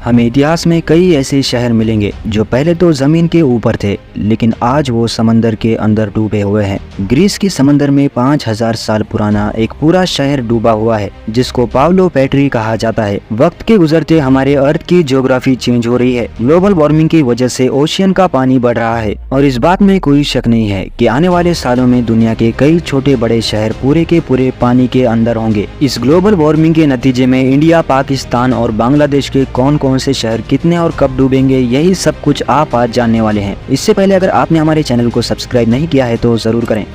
हमें इतिहास में कई ऐसे शहर मिलेंगे जो पहले तो जमीन के ऊपर थे, लेकिन आज वो समंदर के अंदर डूबे हुए हैं। ग्रीस के समंदर में 5000 साल पुराना एक पूरा शहर डूबा हुआ है, जिसको पावलो पेट्री कहा जाता है। वक्त के गुजरते हमारे अर्थ की ज्योग्राफी चेंज हो रही है। ग्लोबल वार्मिंग की वजह से ओशियन का पानी बढ़ रहा है और इस बात में कोई शक नहीं है कि आने वाले सालों में दुनिया के कई छोटे बड़े शहर पूरे के पूरे पानी के अंदर होंगे। इस ग्लोबल वार्मिंग के नतीजे में इंडिया, पाकिस्तान और बांग्लादेश के कौन कौन से शहर कितने और कब डूबेंगे, यही सब कुछ आप आज जानने वाले हैं। इससे पहले अगर आपने हमारे चैनल को सब्सक्राइब नहीं किया है तो जरूर करें।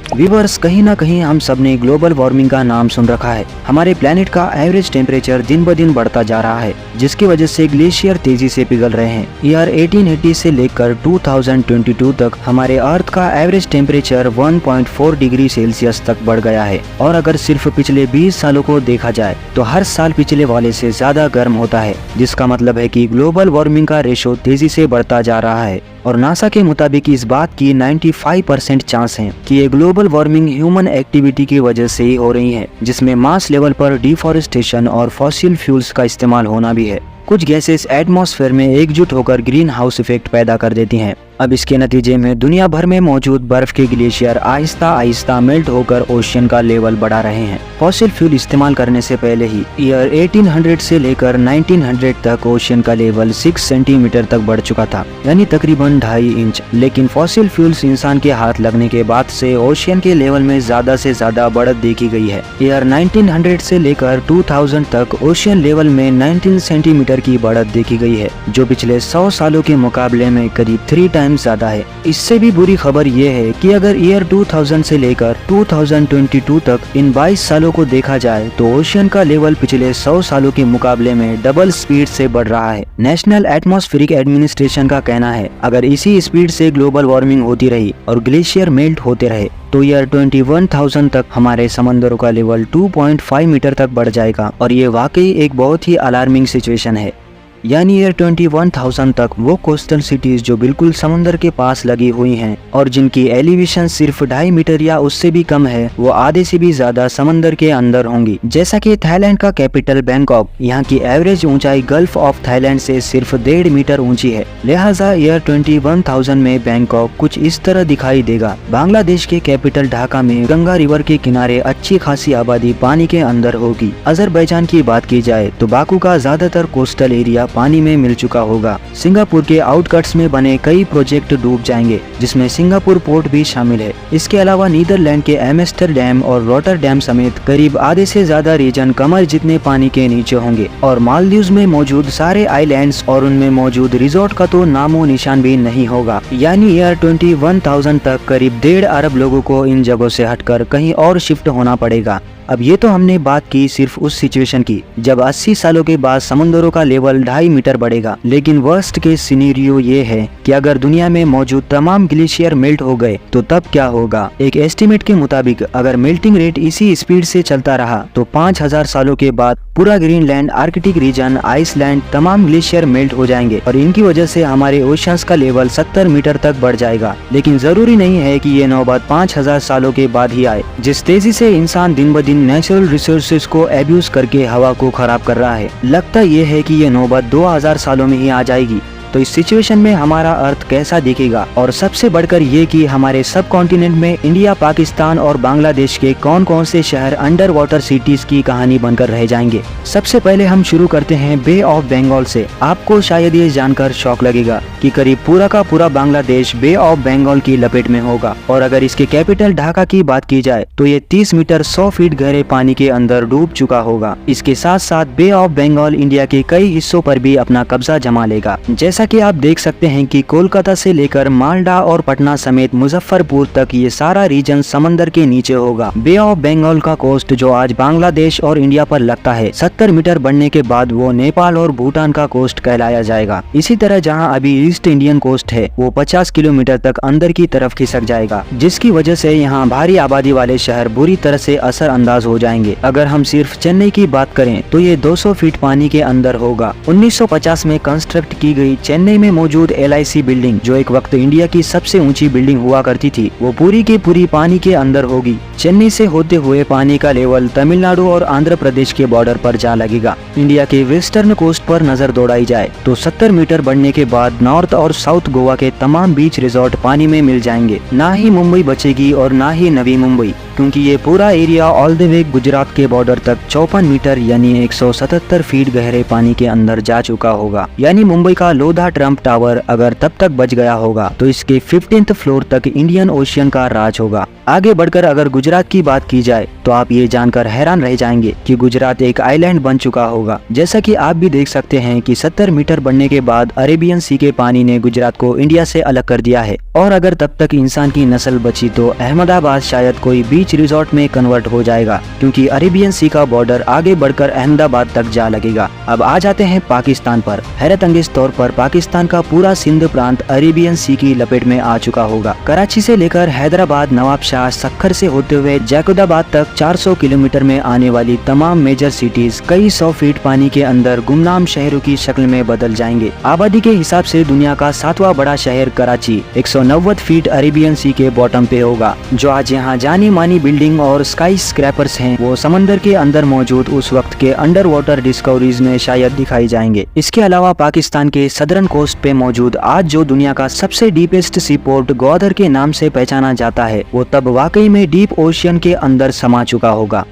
व्यूअर्स, कहीं ना कहीं हम सब ने ग्लोबल वार्मिंग का नाम सुन रखा है। हमारे प्लेनेट का एवरेज टेम्परेचर दिन ब दिन बढ़ता जा रहा है, जिसकी वजह से ग्लेशियर तेजी से पिघल रहे हैं। ईयर 1880 से लेकर 2022 तक हमारे अर्थ का एवरेज टेम्परेचर 1.4 डिग्री सेल्सियस तक बढ़ गया है। और अगर सिर्फ पिछले 20 सालों को देखा जाए तो हर साल पिछले वाले से ज्यादा गर्म होता है, जिसका मतलब है कि ग्लोबल वार्मिंग का रेशो तेजी से बढ़ता जा रहा है। और नासा के मुताबिक इस बात की 95% चांस है कि ये ग्लोबल वार्मिंग ह्यूमन एक्टिविटी की वजह से ही हो रही है, जिसमें मास लेवल पर डिफॉरेस्टेशन और फॉसिल फ्यूल्स का इस्तेमाल होना भी है। कुछ गैसेस एटमॉस्फेयर में एकजुट होकर ग्रीन हाउस इफेक्ट पैदा कर देती हैं। अब इसके नतीजे में दुनिया भर में मौजूद बर्फ के ग्लेशियर आहिस्ता आहिस्ता मेल्ट होकर ओशियन का लेवल बढ़ा रहे हैं। फॉसिल फ्यूल इस्तेमाल करने से पहले ही ईयर 1800 से लेकर 1900 तक ओशियन का लेवल 6 सेंटीमीटर तक बढ़ चुका था, यानी तकरीबन 2.5 इंच। लेकिन फॉसिल फ्यूल्स इंसान के हाथ लगने के बाद से ओशियन के लेवल में ज्यादा से ज्यादा बढ़त देखी गई है। ईयर 1900 से लेकर 2000 तक ओशियन लेवल में 19 सेंटीमीटर की बढ़त देखी गई है, जो पिछले 100 सालों के मुकाबले में करीब 3 टाइम्स ज्यादा है। इससे भी बुरी खबर ये है कि अगर ईयर 2000 से लेकर 2022 तक इन 22 सालों को देखा जाए तो ओशियन का लेवल पिछले 100 सालों के मुकाबले में डबल स्पीड से बढ़ रहा है। नेशनल एटमॉस्फेरिक एडमिनिस्ट्रेशन का कहना है, अगर इसी स्पीड से ग्लोबल वार्मिंग होती रही और ग्लेशियर मेल्ट होते रहे तो ईयर 21,000 तक हमारे समंदरों का लेवल 2.5 मीटर तक बढ़ जाएगा। और ये वाकई एक बहुत ही अलार्मिंग सिचुएशन है। यानी ईयर 21,000 तक वो कोस्टल सिटीज जो बिल्कुल समंदर के पास लगी हुई हैं और जिनकी एलिवेशन सिर्फ 2.5 मीटर या उससे भी कम है, वो आधे से भी ज्यादा समंदर के अंदर होंगी। जैसा कि थाईलैंड का कैपिटल बैंकॉक, यहाँ की एवरेज ऊंचाई गल्फ ऑफ थाईलैंड से सिर्फ 1.5 मीटर ऊंची है। लिहाजा ईयर 21,000 में बैंकॉक कुछ इस तरह दिखाई देगा। बांग्लादेश के कैपिटल ढाका में गंगा रिवर के किनारे अच्छी खासी आबादी पानी के अंदर होगी। अजरबैजान की बात की जाए तो बाकू का ज्यादातर कोस्टल एरिया पानी में मिल चुका होगा। सिंगापुर के आउटकट्स में बने कई प्रोजेक्ट डूब जाएंगे, जिसमें सिंगापुर पोर्ट भी शामिल है। इसके अलावा नीदरलैंड के एम्स्टरडैम और रॉटरडैम समेत करीब आधे से ज्यादा रीजन कमर जितने पानी के नीचे होंगे। और मालदीव्स में मौजूद सारे आइलैंड्स और उनमें मौजूद रिजॉर्ट का तो नामो निशान भी नहीं होगा। यानी ईयर 21,000 तक करीब 1.5 अरब लोगों को इन जगहों से हटकर कहीं और शिफ्ट होना पड़ेगा। अब ये तो हमने बात की सिर्फ उस सिचुएशन की जब 80 सालों के बाद समंदरों का लेवल 2.5 मीटर बढ़ेगा। लेकिन वर्स्ट केस सिनेरियो ये है कि अगर दुनिया में मौजूद तमाम ग्लेशियर मेल्ट हो गए तो तब क्या होगा। एक एस्टिमेट के मुताबिक अगर मेल्टिंग रेट इसी स्पीड से चलता रहा तो 5000 सालों के बाद पूरा ग्रीनलैंड, आर्कटिक रीजन, आइसलैंड, तमाम ग्लेशियर मेल्ट हो जाएंगे और इनकी वजह से हमारे ओशियंस का लेवल 70 मीटर तक बढ़ जाएगा। लेकिन जरूरी नहीं है कि ये नौबत 5000 सालों के बाद ही आए। जिस तेजी से इंसान दिन ब दिन नेचुरल रिसोर्सेज को एब्यूज करके हवा को खराब कर रहा है, लगता ये है कि ये नौबत 2000 सालों में ही आ जाएगी। तो इस सिचुएशन में हमारा अर्थ कैसा दिखेगा, और सबसे बढ़कर ये कि हमारे सब कॉन्टिनेंट में इंडिया, पाकिस्तान और बांग्लादेश के कौन कौन से शहर अंडर वाटर सिटीज की कहानी बनकर रह जाएंगे। सबसे पहले हम शुरू करते हैं बे ऑफ बंगाल से। आपको शायद ये जानकर शौक लगेगा कि करीब पूरा का पूरा बांग्लादेश बे ऑफ बंगाल की लपेट में होगा। और अगर इसके कैपिटल ढाका की बात की जाए तो ये 30 मीटर 100 फीट गहरे पानी के अंदर डूब चुका होगा। इसके साथ साथ बे ऑफ बंगाल इंडिया के कई हिस्सों पर भी अपना कब्जा जमा लेगा। जैसा कि आप देख सकते हैं कि कोलकाता से लेकर मालदा और पटना समेत मुजफ्फरपुर तक ये सारा रीजन समंदर के नीचे होगा। बे ऑफ बंगाल का कोस्ट जो आज बांग्लादेश और इंडिया पर लगता है, 70 मीटर बढ़ने के बाद वो नेपाल और भूटान का कोस्ट कहलाया जाएगा। इसी तरह जहां अभी ईस्ट इंडियन कोस्ट है, वो 50 किलोमीटर तक अंदर की तरफ खिसक जाएगा, जिसकी वजह से यहाँ भारी आबादी वाले शहर बुरी तरह से असर अंदाज हो जाएंगे। अगर हम सिर्फ चेन्नई की बात करें तो ये 200 फीट पानी के अंदर होगा। 1950 में कंस्ट्रक्ट की गई चेन्नई में मौजूद LIC बिल्डिंग, जो एक वक्त इंडिया की सबसे ऊंची बिल्डिंग हुआ करती थी, वो पूरी की पूरी पानी के अंदर होगी। चेन्नई से होते हुए पानी का लेवल तमिलनाडु और आंध्र प्रदेश के बॉर्डर पर जा लगेगा। इंडिया के वेस्टर्न कोस्ट पर नजर दौड़ाई जाए तो 70 मीटर बढ़ने के बाद नॉर्थ और साउथ गोवा के तमाम बीच रिजॉर्ट पानी में मिल जाएंगे। ना ही मुंबई बचेगी और ना ही नवी मुंबई, क्योंकि ये पूरा area all the way Gujarat के बॉर्डर तक 54 मीटर यानी 177 फीट गहरे पानी के अंदर जा चुका होगा। यानी मुंबई का लोधा ट्रम्प टावर अगर तब तक बच गया होगा तो इसके 15th फ्लोर तक इंडियन ओशियन का राज होगा। आगे बढ़कर अगर गुजरात की बात की जाए तो आप ये जानकर हैरान रह जाएंगे कि गुजरात एक आइलैंड बन चुका होगा। जैसा कि आप भी देख सकते हैं कि 70 मीटर बढ़ने के बाद अरेबियन सी के पानी ने गुजरात को इंडिया से अलग कर दिया है। और अगर तब तक इंसान की नस्ल बची तो अहमदाबाद शायद कोई बीच रिजॉर्ट में कन्वर्ट हो जाएगा, क्योंकि अरेबियन सी का बॉर्डर आगे बढ़कर अहमदाबाद तक जा लगेगा। अब आ जाते हैं पाकिस्तान पर। हैरत अंगेज तौर पर पाकिस्तान का पूरा सिंध प्रांत अरेबियन सी की लपेट में आ चुका होगा। कराची से लेकर हैदराबाद, नवाबशाह, सक्खर से होते हुए जैकुदाबाद तक 400 किलोमीटर में आने वाली तमाम मेजर सिटीज कई 100 फीट पानी के अंदर गुमनाम शहरों की शक्ल में बदल जाएंगे। आबादी के हिसाब से दुनिया का 7वां बड़ा शहर कराची 190 फीट अरेबियन सी के बॉटम पे होगा। जो आज यहाँ जानी मानी बिल्डिंग और स्काई स्क्रैपर्स हैं, वो समंदर के अंदर मौजूद उस वक्त के अंडर वाटर डिस्कवरीज में शायद दिखाई जाएंगे। इसके अलावा पाकिस्तान के सदर्न कोस्ट पे मौजूद आज जो दुनिया का सबसे डीपेस्ट सी पोर्ट ग्वादर के नाम से पहचाना जाता है, वो तब वाकई में डीप ओशियन के अंदर समा चुका होगा।